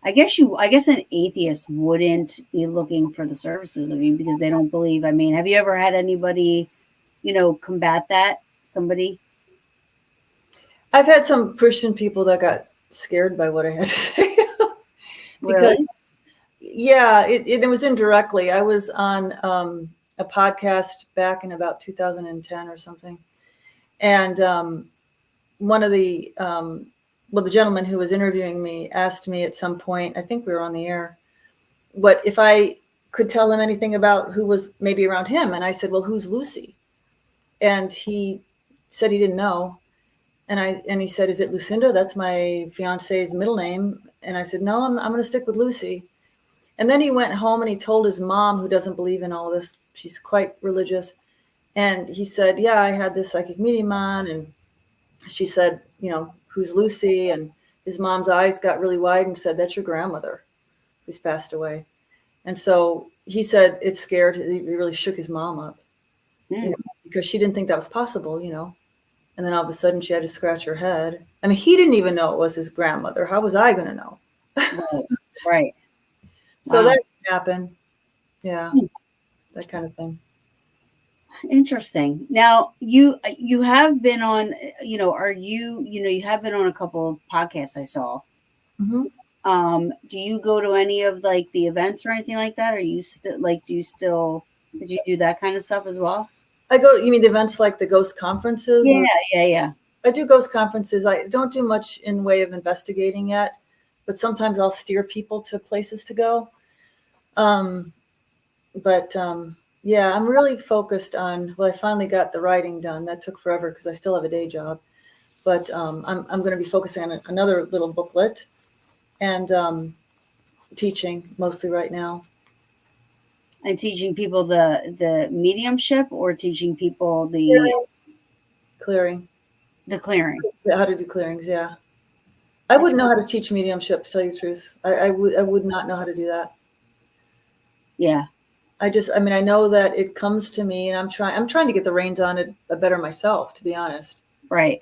I guess an atheist wouldn't be looking for the services of you because they don't believe. I mean, have you ever had anybody, combat that? Somebody? I've had some Christian people that got scared by what I had to say Really? because, yeah, it was indirectly. I was on a podcast back in about 2010 or something. And one of the gentleman who was interviewing me asked me at some point, I think we were on the air, what if I could tell him anything about who was maybe around him. And I said, well, who's Lucy? And he said he didn't know. And he said, is it Lucinda? That's my fiance's middle name. And I said, no, I'm going to stick with Lucy. And then he went home and he told his mom, who doesn't believe in all this, she's quite religious. And he said, yeah, I had this psychic medium on. And she said, who's Lucy? And his mom's eyes got really wide and said, that's your grandmother who's passed away. And so he said it scared, it really shook his mom up, Mm, because she didn't think that was possible. And then all of a sudden she had to scratch her head. I mean, he didn't even know it was his grandmother. How was I going to know? right. Right. So Wow. that happened. Yeah, Hmm. that kind of thing. Interesting. Now, you have been on, are you have been on a couple of podcasts I saw. Hmm. Do you go to any of like the events or anything like that? Are you still like did you do that kind of stuff as well? You mean the events like the ghost conferences? Yeah, Or yeah, yeah. I do ghost conferences. I don't do much in way of investigating yet, but sometimes I'll steer people to places to go. Um, but yeah, I'm really focused on, well, I finally got the writing done. That took forever because I still have a day job. But I'm going to be focusing on another little booklet and teaching mostly right now. And teaching people the mediumship, or teaching people Clearing. the clearing. How to do clearings, yeah. I wouldn't know how to teach mediumship, to tell you the truth. I would not know how to do that. Yeah. I mean, I know that it comes to me, and I'm trying to get the reins on it better myself, to be honest. Right.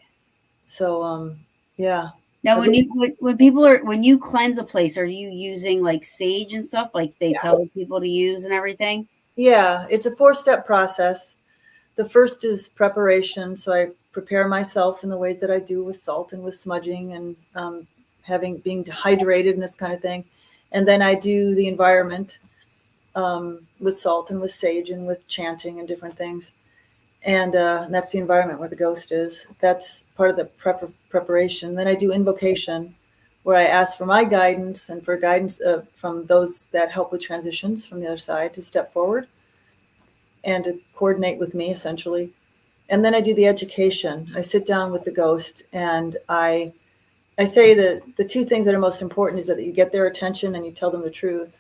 So, yeah. Now, when you cleanse a place, are you using like sage and stuff like they tell people to use and everything? Yeah, it's a 4-step process. The first is preparation. So I prepare myself in the ways that I do with salt and with smudging and being dehydrated and this kind of thing. And then I do the environment with salt and with sage and with chanting and different things. And that's the environment where the ghost is. That's part of the preparation. Then I do invocation, where I ask for my guidance and for guidance from those that help with transitions from the other side to step forward and to coordinate with me, essentially. And then I do the education. I sit down with the ghost and I say that the two things that are most important is that you get their attention and you tell them the truth.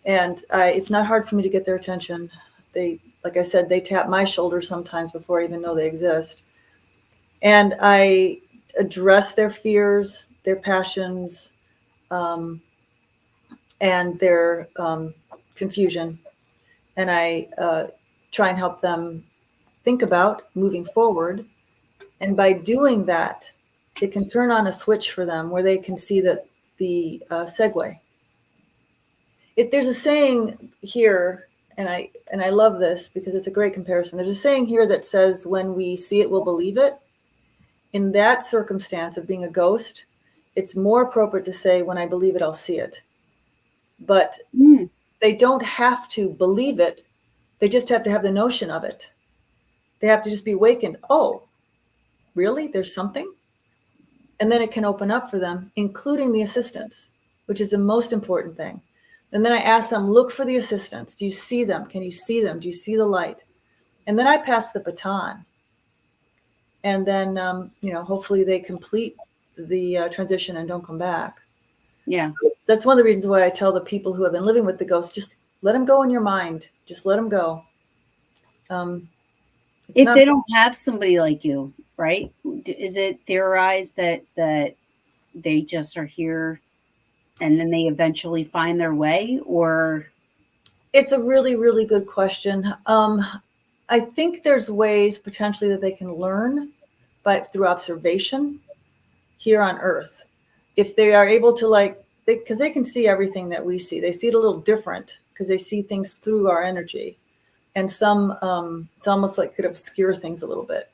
And it's not hard for me to get their attention. Like I said, they tap my shoulder sometimes before I even know they exist. And I address their fears, their passions, and their confusion. And I try and help them think about moving forward. And by doing that, it can turn on a switch for them where they can see that the segue. There's a saying here, and I love this because it's a great comparison. There's a saying here that says, when we see it, we'll believe it. In that circumstance of being a ghost, it's more appropriate to say, when I believe it, I'll see it. But they don't have to believe it. They just have to have the notion of it. They have to just be awakened. Oh, really? There's something? And then it can open up for them, including the assistance, which is the most important thing. And then I ask them, look for the assistants. Do you see them? Can you see them? Do you see the light? And then I pass the baton. And then, hopefully they complete the transition and don't come back. Yeah. So that's one of the reasons why I tell the people who have been living with the ghosts, just let them go in your mind. Just let them go. If they don't have somebody like you, right? Is it theorized that they just are here and then they eventually find their way? Or it's a really, really good question. I think there's ways potentially that they can learn through observation here on Earth. If they are able to because they can see everything that we see. They see it a little different because they see things through our energy. And some, it's almost like could obscure things a little bit.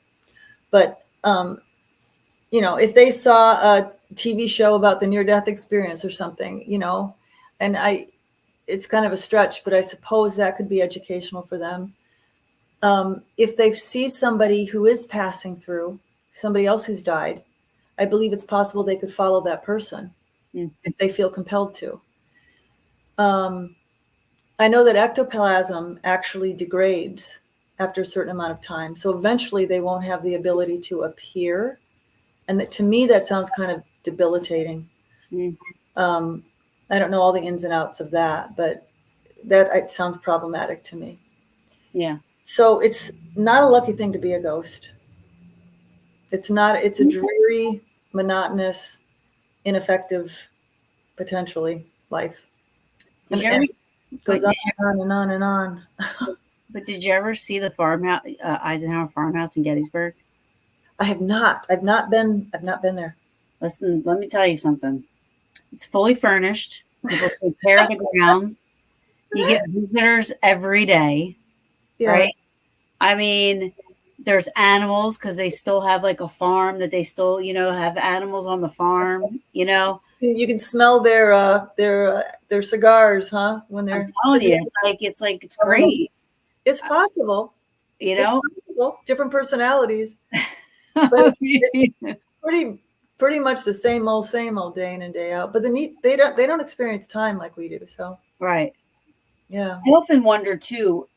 But, if they saw a TV show about the near-death experience or something, and it's kind of a stretch, but I suppose that could be educational for them. If they see somebody who is passing through, somebody else who's died, I believe it's possible they could follow that person if they feel compelled to. I know that ectoplasm actually degrades after a certain amount of time. So eventually they won't have the ability to appear. And to me, that sounds kind of debilitating. I don't know all the ins and outs of that, but it sounds problematic to me. Yeah. So it's not a lucky thing to be a ghost. It's a dreary, monotonous, ineffective, potentially, life. Goes on and on and on. But did you ever see the farmhouse, Eisenhower farmhouse in Gettysburg? I have not. I've not been there. Listen, let me tell you something. It's fully furnished. People take care of the grounds. You get visitors every day, right? I mean, there's animals because they still have like a farm that they still, have animals on the farm. You can smell their cigars, huh? When they're I'm telling you, it's great. It's possible. It's possible. Different personalities. But it's pretty much the same old day in and day out. But they don't experience time like we do. So right. Yeah. I often wonder too,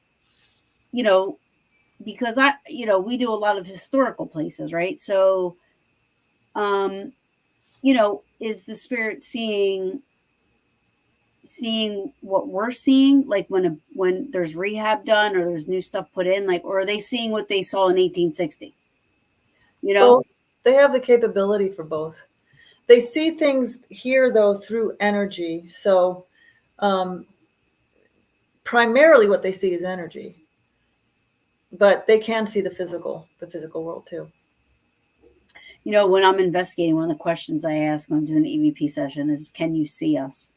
because we do a lot of historical places, right? So um, is the spirit seeing what we're seeing, like when there's rehab done or there's new stuff put in, like, or are they seeing what they saw in 1860? You know? Both. They have the capability for both. They see things here though through energy. So primarily what they see is energy, but they can see the physical world too. When I'm investigating, one of the questions I ask when I'm doing an EVP session is, can you see us?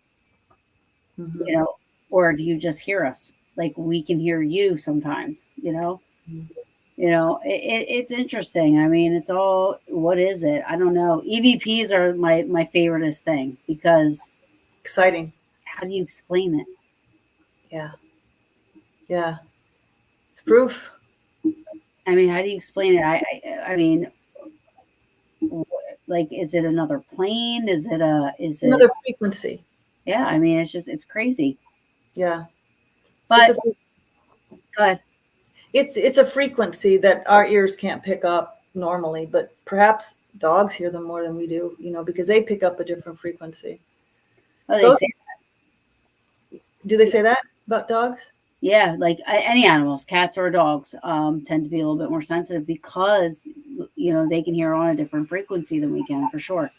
Mm-hmm. Or do you just hear us? Like, we can hear you sometimes, Mm-hmm. It's interesting. I mean, it's all, what is it? I don't know. EVPs are my favoriteest thing, because Exciting. how do you explain it? Yeah. Yeah. It's proof. I mean, how do you explain it? I mean, like, is it another plane? Another frequency. Yeah, I mean, it's crazy. Yeah. It's But a go ahead. it's a frequency that our ears can't pick up normally, but perhaps dogs hear them more than we do, because they pick up a different frequency. Oh, they Ghosts, say, do they say that about dogs? yeah, like any animals, cats or dogs, tend to be a little bit more sensitive, because they can hear on a different frequency than we can, for sure.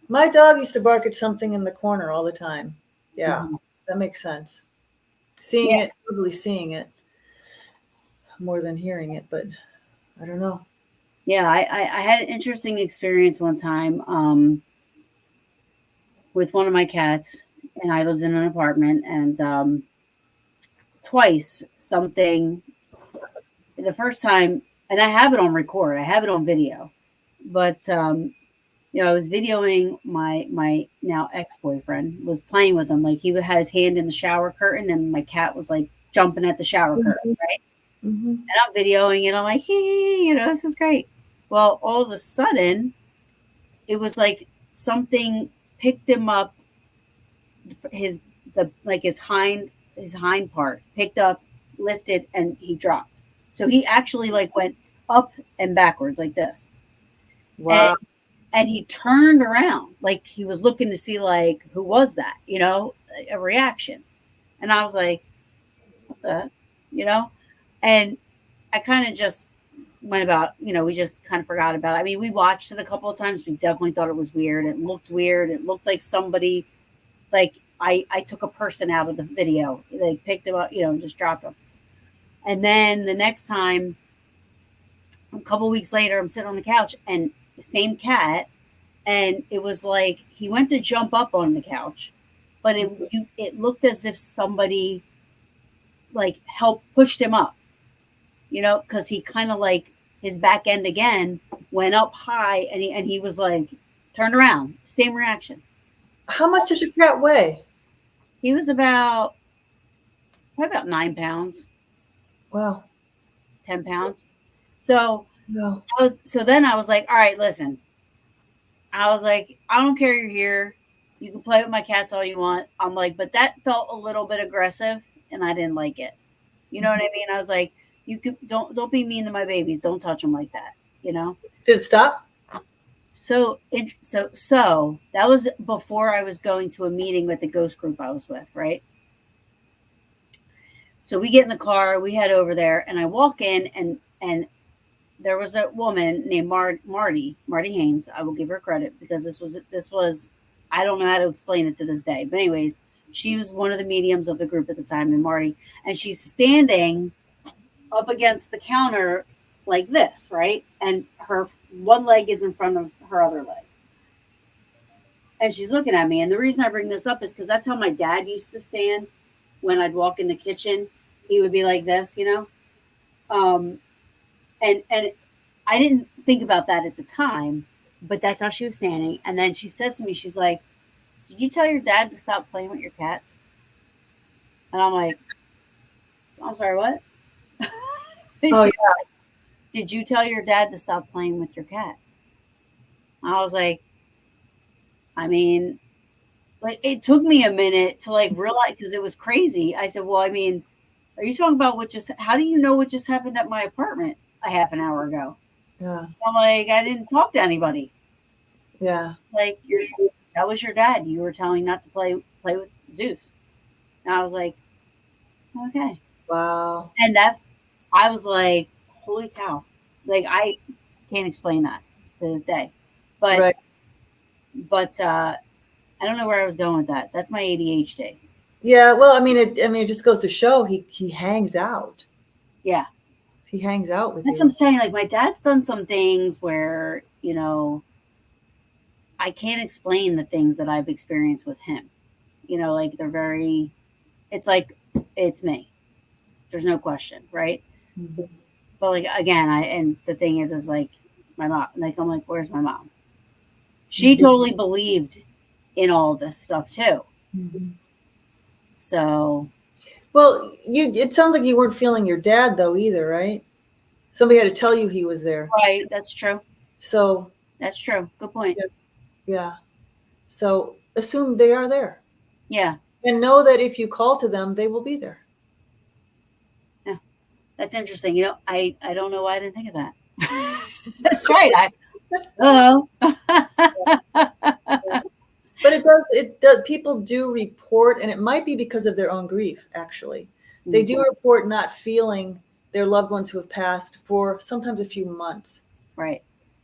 My dog used to bark at something in the corner all the time. Yeah, Mhm. that makes sense. Seeing Yeah, it, probably seeing it more than hearing it, but I don't know. yeah. I had an interesting experience one time, with one of my cats, and I lived in an apartment, and twice something. The first time, and I have it on record, I have it on video, but I was videoing my now ex boyfriend was playing with him, like he had his hand in the shower curtain, and my cat was like jumping at the shower curtain, Mm-hmm. right? Mm-hmm. And I'm videoing it. I'm like, hey, this is great. Well, all of a sudden, it was like something picked him up, his the like his hind part picked up, lifted, and he dropped. So he actually like went up and backwards like this, and Wow. and he turned around like he was looking to see, like, who was that, a reaction. And I was like, what the, you know, and I kind of just went about, we just kind of forgot about it. I mean, we watched it a couple of times. We definitely thought it was weird. It looked weird. It looked like somebody, like, I took a person out of the video, like picked him up, and just dropped him. And then the next time, a couple of weeks later, I'm sitting on the couch, and the same cat, and it was like he went to jump up on the couch, but it looked as if somebody like helped pushed him up, because he kind of like his back end again went up high, and he was like turned around, same reaction. How much does your cat weigh? He was probably about 9 pounds, Wow. 10 pounds. So No. then I was like, all right, listen. I was like, I don't care you're here. You can play with my cats all you want. I'm like, but that felt a little bit aggressive, and I didn't like it. You know what I mean? I was like, you could don't be mean to my babies. Don't touch them like that. You know. Did it stop? So that was before I was going to a meeting with the ghost group I was with, right? So we get in the car, we head over there, and I walk in, and there was a woman named Marty Haynes. I will give her credit, because this was I don't know how to explain it to this day. But anyways, she was one of the mediums of the group at the time, and Marty, and she's standing up against the counter like this, right? And her one leg is in front of her other leg. And she's looking at me. And the reason I bring this up is because that's how my dad used to stand when I'd walk in the kitchen. He would be like this. Um, and I didn't think about that at the time, but that's how she was standing. And then she said to me, she's like, "Did you tell your dad to stop playing with your cats?" And I'm like, "I'm sorry, what?" And Oh, she, yeah. "Did you tell your dad to stop playing with your cats?" I was like, I mean, like, it took me a minute to like realize, because it was crazy. I said, "Well, I mean, are you talking about how do you know what just happened at my apartment a half an hour ago?" Yeah. I'm like, I didn't talk to anybody. Yeah. Like that was your dad. You were telling not to play with Zeus. And I was like, okay. Wow. And that I was like, holy cow. Like I can't explain that to this day. But Right. I don't know where I was going with that. That's my ADHD. Yeah. Well, it just goes to show he hangs out. Yeah. He hangs out with That's what I'm you. saying. Like my dad's done some things where, I can't explain the things that I've experienced with him. Like they're very it's like it's me. There's no question, right? Mhm. But like again, and the thing is like my mom. Like I'm like, where's my mom? She Mhm. totally believed in all this stuff too. Mhm. So Well, it sounds like you weren't feeling your dad though either, right? Somebody had to tell you he was there. right, that's true. So, That's true. Good point. yeah. Yeah. So assume they are there Yeah, and know that if you call to them, they will be there. yeah. That's interesting. I don't know why I didn't think of that. That's right. Oh. But it does, people do report, and it might be because of their own grief, actually. They do report not feeling their loved ones who have passed for sometimes a few months, Right.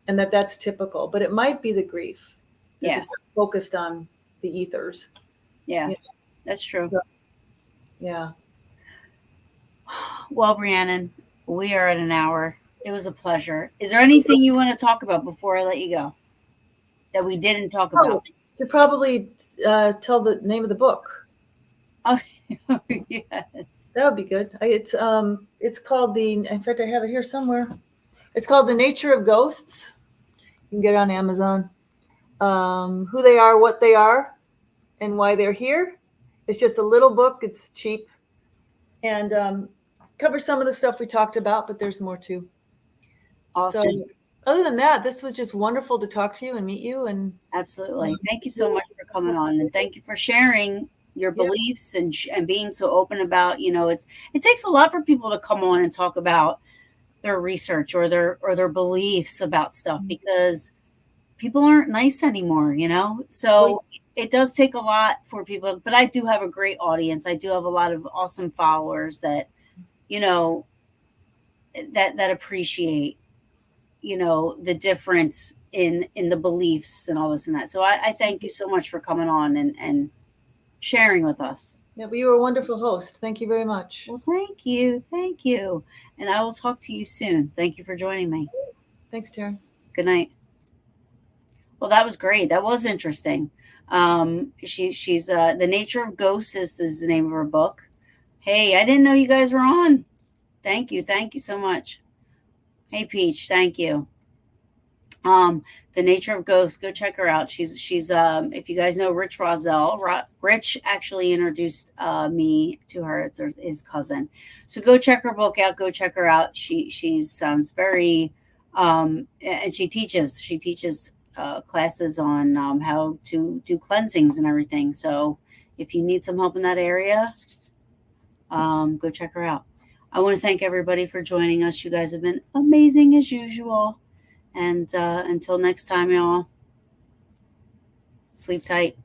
and that's typical. But it might be the grief. They're Yeah. just focused on the ethers. Yeah. You That's true. know? Yeah. Well, Breannan, we are at an hour. It was a pleasure. Is there anything you want to talk about before I let you go that we didn't talk Oh, about? you probably tell the name of the book. Oh, yes. That would be good. It's called in fact, I have it here somewhere. It's called The Nature of Ghosts. You can get it on Amazon. Who they are, what they are, and why they're here. It's just a little book. It's cheap and covers some of the stuff we talked about, but there's more too. So, Awesome. other than that, this was just wonderful to talk to you and meet you. And Absolutely. Thank you so much for coming on, and thank you for sharing your yeah, beliefs and being so open about. It takes a lot for people to come on and talk about their research or their beliefs about stuff because people aren't nice anymore. So it does take a lot for people, but I do have a great audience. I do have a lot of awesome followers that you know that appreciate the difference in the beliefs and all this and that. So I thank you so much for coming on and sharing with us. yeah, but you were a wonderful host. Thank you very much. Well, thank you, and I will talk to you soon. Thank you for joining me. Thanks, Taryn. Good night. Well, that was great. That was interesting. She's The Nature of Ghosts is the name of her book. Hey, I didn't know you guys were on. Thank you so much. Hey, Peach, thank you. The Nature of Ghosts, go check her out. She's if you guys know Rich Roselle, Rich actually introduced me to her. It's his cousin. So go check her book out. Go check her out. She sounds very and she teaches classes on how to do cleansings and everything. So if you need some help in that area, go check her out. I want to thank everybody for joining us. You guys have been amazing as usual. And until next time, y'all, sleep tight.